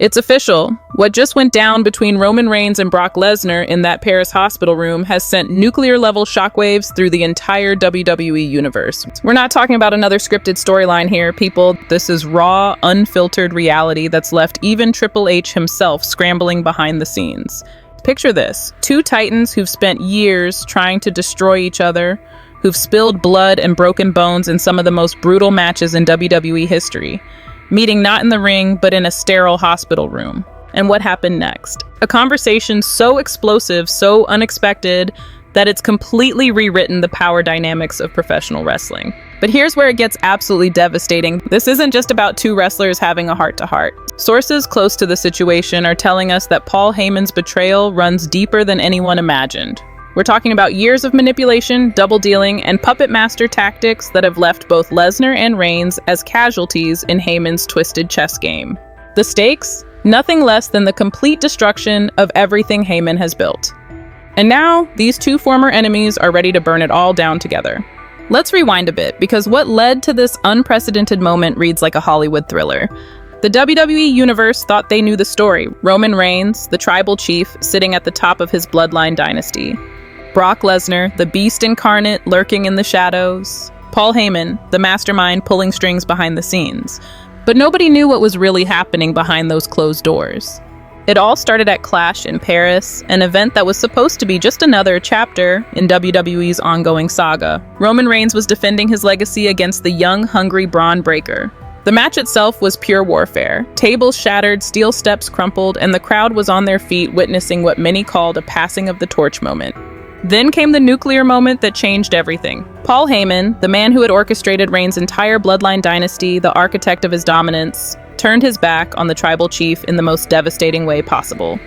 It's official. What just went down between Roman Reigns and Brock Lesnar in that Paris hospital room has sent nuclear-level shockwaves through the entire WWE Universe. We're not talking about another scripted storyline here, people. This is raw, unfiltered reality that's left even Triple H himself scrambling behind the scenes. Picture this. Two titans who've spent years trying to destroy each other, who've spilled blood and broken bones in some of the most brutal matches in WWE history, meeting not in the ring, but in a sterile hospital room. And what happened next? A conversation so explosive, so unexpected, that it's completely rewritten the power dynamics of professional wrestling. But here's where it gets absolutely devastating. This isn't just about two wrestlers having a heart-to-heart. Sources close to the situation are telling us that Paul Heyman's betrayal runs deeper than anyone imagined. We're talking about years of manipulation, double-dealing, and puppet master tactics that have left both Lesnar and Reigns as casualties in Heyman's twisted chess game. The stakes? Nothing less than the complete destruction of everything Heyman has built. And now, these two former enemies are ready to burn it all down together. Let's rewind a bit, because what led to this unprecedented moment reads like a Hollywood thriller. The WWE Universe thought they knew the story. Roman Reigns, the tribal chief, sitting at the top of his Bloodline dynasty. Brock Lesnar, the beast incarnate lurking in the shadows. Paul Heyman, the mastermind pulling strings behind the scenes. But nobody knew what was really happening behind those closed doors. It all started at Clash in Paris, an event that was supposed to be just another chapter in WWE's ongoing saga. Roman Reigns was defending his legacy against the young, hungry Bron Breaker. The match itself was pure warfare. Tables shattered, steel steps crumpled, and the crowd was on their feet witnessing what many called a passing of the torch moment. Then came the nuclear moment that changed everything. Paul Heyman, the man who had orchestrated Reigns' entire Bloodline dynasty, the architect of his dominance, turned his back on the tribal chief in the most devastating way possible.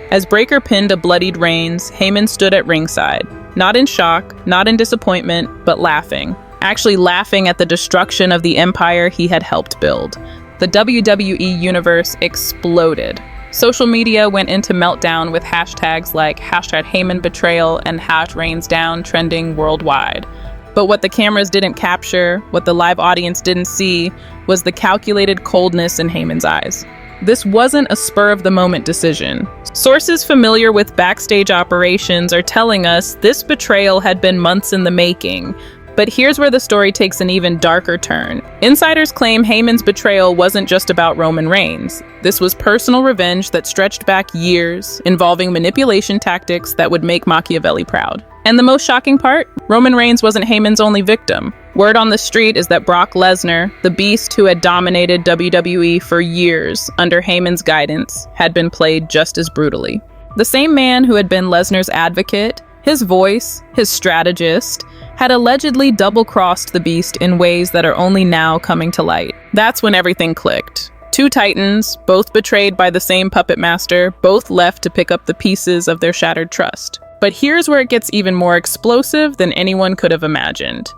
As Breaker pinned a bloodied Reigns, Heyman stood at ringside, not in shock, not in disappointment, but laughing. Actually laughing at the destruction of the empire he had helped build. The WWE Universe exploded. Social media went into meltdown with hashtags like #HeymanBetrayal and #ReignsDown trending worldwide. But what the cameras didn't capture, what the live audience didn't see, was the calculated coldness in Heyman's eyes. This wasn't a spur-of-the-moment decision. Sources familiar with backstage operations are telling us this betrayal had been months in the making. But here's where the story takes an even darker turn. Insiders claim Heyman's betrayal wasn't just about Roman Reigns. This was personal revenge that stretched back years, involving manipulation tactics that would make Machiavelli proud. And the most shocking part? Roman Reigns wasn't Heyman's only victim. Word on the street is that Brock Lesnar, the beast who had dominated WWE for years under Heyman's guidance, had been played just as brutally. The same man who had been Lesnar's advocate, his voice, his strategist, had allegedly double-crossed the beast in ways that are only now coming to light. That's when everything clicked. Two titans, both betrayed by the same puppet master, both left to pick up the pieces of their shattered trust. But here's where it gets even more explosive than anyone could have imagined.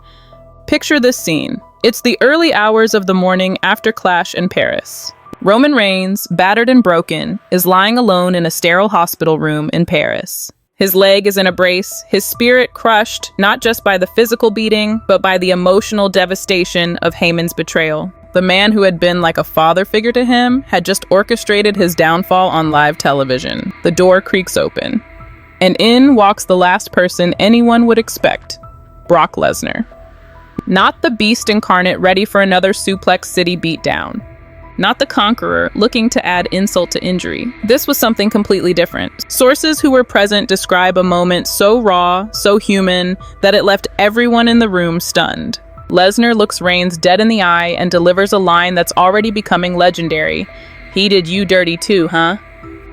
Picture this scene. It's the early hours of the morning after Clash in Paris. Roman Reigns, battered and broken, is lying alone in a sterile hospital room in Paris. His leg is in a brace, his spirit crushed, not just by the physical beating, but by the emotional devastation of Heyman's betrayal. The man who had been like a father figure to him had just orchestrated his downfall on live television. The door creaks open, and in walks the last person anyone would expect, Brock Lesnar. Not the beast incarnate ready for another Suplex City beatdown. Not the conqueror looking to add insult to injury. This was something completely different. Sources who were present describe a moment so raw, so human, that it left everyone in the room stunned. Lesnar looks Reigns dead in the eye and delivers a line that's already becoming legendary. "He did you dirty too, huh?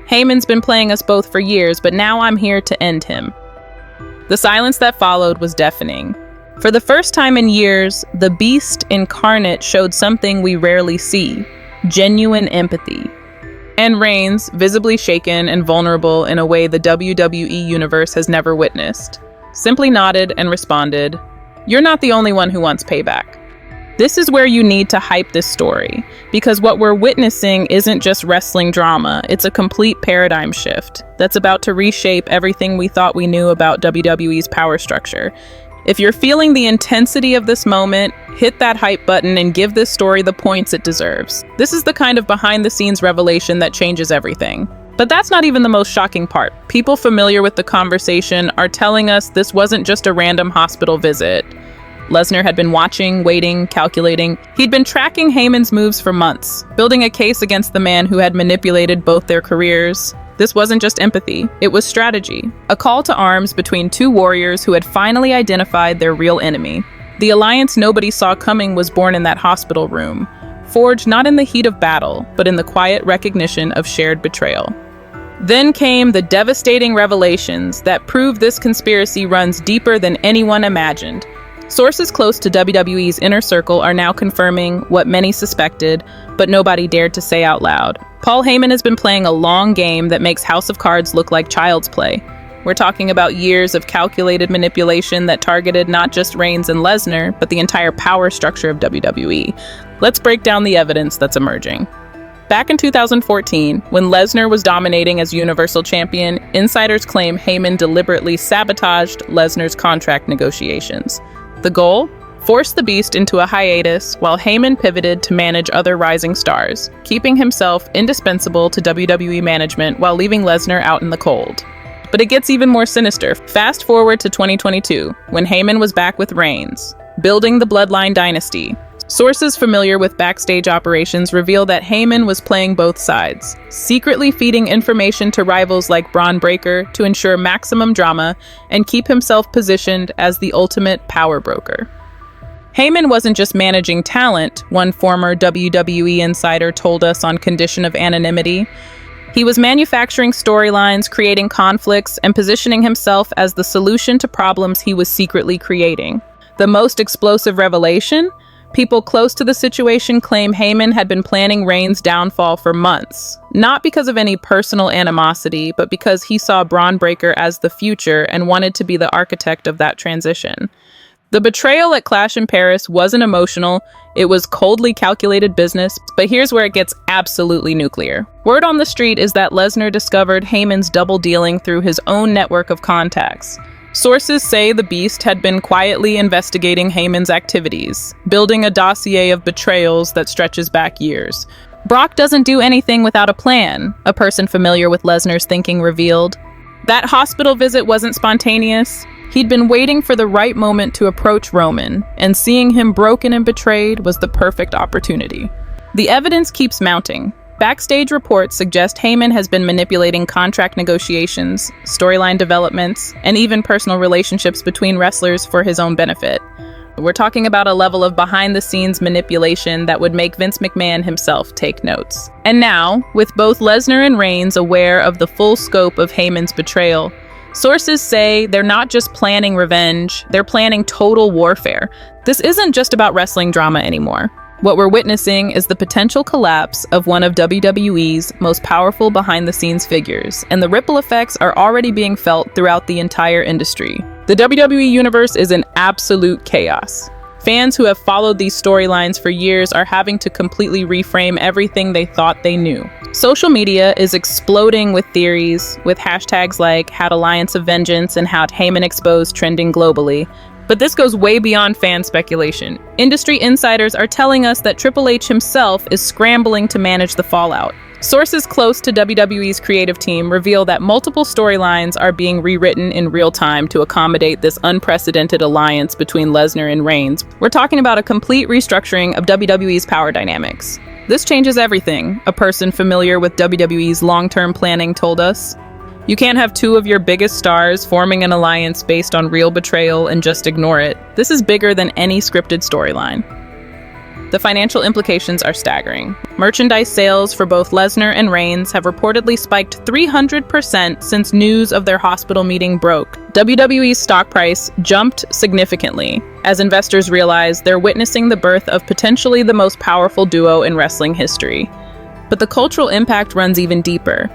Heyman's been playing us both for years, but now I'm here to end him." The silence that followed was deafening. For the first time in years, the beast incarnate showed something we rarely see. Genuine empathy. And Reigns, visibly shaken and vulnerable in a way the WWE Universe has never witnessed, simply nodded and responded, "You're not the only one who wants payback." This is where you need to hype this story, because what we're witnessing isn't just wrestling drama, it's a complete paradigm shift that's about to reshape everything we thought we knew about WWE's power structure. If you're feeling the intensity of this moment, hit that hype button and give this story the points it deserves. This is the kind of behind-the-scenes revelation that changes everything. But that's not even the most shocking part. People familiar with the conversation are telling us this wasn't just a random hospital visit. Lesnar had been watching, waiting, calculating. He'd been tracking Heyman's moves for months, building a case against the man who had manipulated both their careers. This wasn't just empathy, it was strategy. A call to arms between two warriors who had finally identified their real enemy. The alliance nobody saw coming was born in that hospital room, forged not in the heat of battle, but in the quiet recognition of shared betrayal. Then came the devastating revelations that proved this conspiracy runs deeper than anyone imagined. Sources close to WWE's inner circle are now confirming what many suspected, but nobody dared to say out loud. Paul Heyman has been playing a long game that makes House of Cards look like child's play. We're talking about years of calculated manipulation that targeted not just Reigns and Lesnar, but the entire power structure of WWE. Let's break down the evidence that's emerging. Back in 2014, when Lesnar was dominating as Universal Champion, insiders claim Heyman deliberately sabotaged Lesnar's contract negotiations. The goal? Force the Beast into a hiatus while Heyman pivoted to manage other rising stars, keeping himself indispensable to WWE management while leaving Lesnar out in the cold. But it gets even more sinister. Fast forward to 2022, when Heyman was back with Reigns, building the Bloodline dynasty. Sources familiar with backstage operations reveal that Heyman was playing both sides, secretly feeding information to rivals like Bron Breaker to ensure maximum drama and keep himself positioned as the ultimate power broker. Heyman wasn't just managing talent, one former WWE insider told us on condition of anonymity. He was manufacturing storylines, creating conflicts, and positioning himself as the solution to problems he was secretly creating. The most explosive revelation? People close to the situation claim Heyman had been planning Reigns' downfall for months, not because of any personal animosity, but because he saw Bron Breaker as the future and wanted to be the architect of that transition. The betrayal at Clash in Paris wasn't emotional, it was coldly calculated business, but here's where it gets absolutely nuclear. Word on the street is that Lesnar discovered Heyman's double dealing through his own network of contacts. Sources say the Beast had been quietly investigating Heyman's activities, building a dossier of betrayals that stretches back years. Brock doesn't do anything without a plan, a person familiar with Lesnar's thinking revealed. That hospital visit wasn't spontaneous. He'd been waiting for the right moment to approach Roman, and seeing him broken and betrayed was the perfect opportunity. The evidence keeps mounting. Backstage reports suggest Heyman has been manipulating contract negotiations, storyline developments, and even personal relationships between wrestlers for his own benefit. We're talking about a level of behind-the-scenes manipulation that would make Vince McMahon himself take notes. And now, with both Lesnar and Reigns aware of the full scope of Heyman's betrayal, sources say they're not just planning revenge, they're planning total warfare. This isn't just about wrestling drama anymore. What we're witnessing is the potential collapse of one of WWE's most powerful behind-the-scenes figures, and the ripple effects are already being felt throughout the entire industry. The WWE Universe is in absolute chaos. Fans who have followed these storylines for years are having to completely reframe everything they thought they knew. Social media is exploding with theories, with hashtags like #Alliance of Vengeance and #Heyman Exposed trending globally. But this goes way beyond fan speculation. Industry insiders are telling us that Triple H himself is scrambling to manage the fallout. Sources close to WWE's creative team reveal that multiple storylines are being rewritten in real time to accommodate this unprecedented alliance between Lesnar and Reigns. We're talking about a complete restructuring of WWE's power dynamics. This changes everything, a person familiar with WWE's long-term planning told us. You can't have two of your biggest stars forming an alliance based on real betrayal and just ignore it. This is bigger than any scripted storyline. The financial implications are staggering. Merchandise sales for both Lesnar and Reigns have reportedly spiked 300% since news of their hospital meeting broke. WWE's stock price jumped significantly as investors realize they're witnessing the birth of potentially the most powerful duo in wrestling history. But the cultural impact runs even deeper.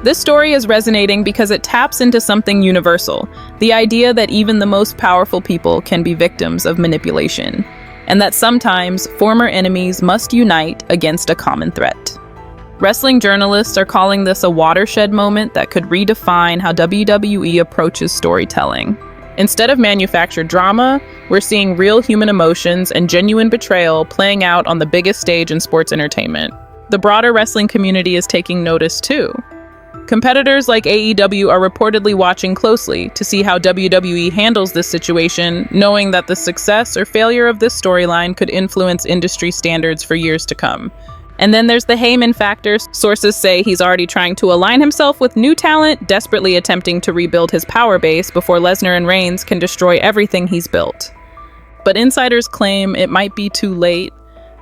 This story is resonating because it taps into something universal, the idea that even the most powerful people can be victims of manipulation, and that sometimes former enemies must unite against a common threat. Wrestling journalists are calling this a watershed moment that could redefine how WWE approaches storytelling. Instead of manufactured drama, we're seeing real human emotions and genuine betrayal playing out on the biggest stage in sports entertainment. The broader wrestling community is taking notice too. Competitors like AEW are reportedly watching closely to see how WWE handles this situation, knowing that the success or failure of this storyline could influence industry standards for years to come. And then there's the Heyman factor. Sources say he's already trying to align himself with new talent, desperately attempting to rebuild his power base before Lesnar and Reigns can destroy everything he's built. But insiders claim it might be too late.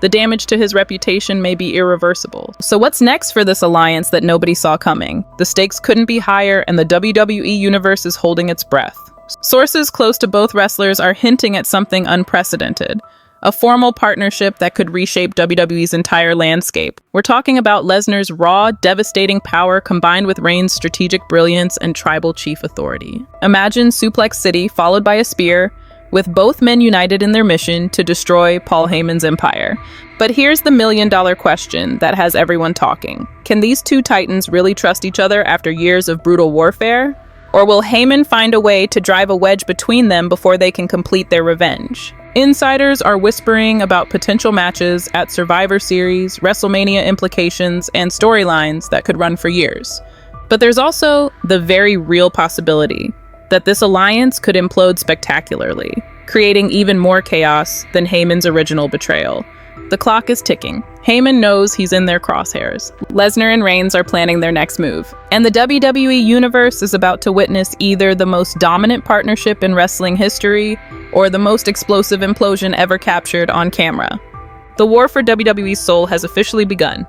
The damage to his reputation may be irreversible. So what's next for this alliance that nobody saw coming? The stakes couldn't be higher, and the WWE Universe is holding its breath. Sources close to both wrestlers are hinting at something unprecedented. A formal partnership that could reshape WWE's entire landscape. We're talking about Lesnar's raw, devastating power combined with Reigns' strategic brilliance and tribal chief authority. Imagine Suplex City followed by a spear, with both men united in their mission to destroy Paul Heyman's empire. But here's the million-dollar question that has everyone talking. Can these two titans really trust each other after years of brutal warfare? Or will Heyman find a way to drive a wedge between them before they can complete their revenge? Insiders are whispering about potential matches at Survivor Series, WrestleMania implications, and storylines that could run for years. But there's also the very real possibility that this alliance could implode spectacularly, creating even more chaos than Heyman's original betrayal. The clock is ticking. Heyman knows he's in their crosshairs. Lesnar and Reigns are planning their next move. And the WWE Universe is about to witness either the most dominant partnership in wrestling history or the most explosive implosion ever captured on camera. The war for WWE's soul has officially begun.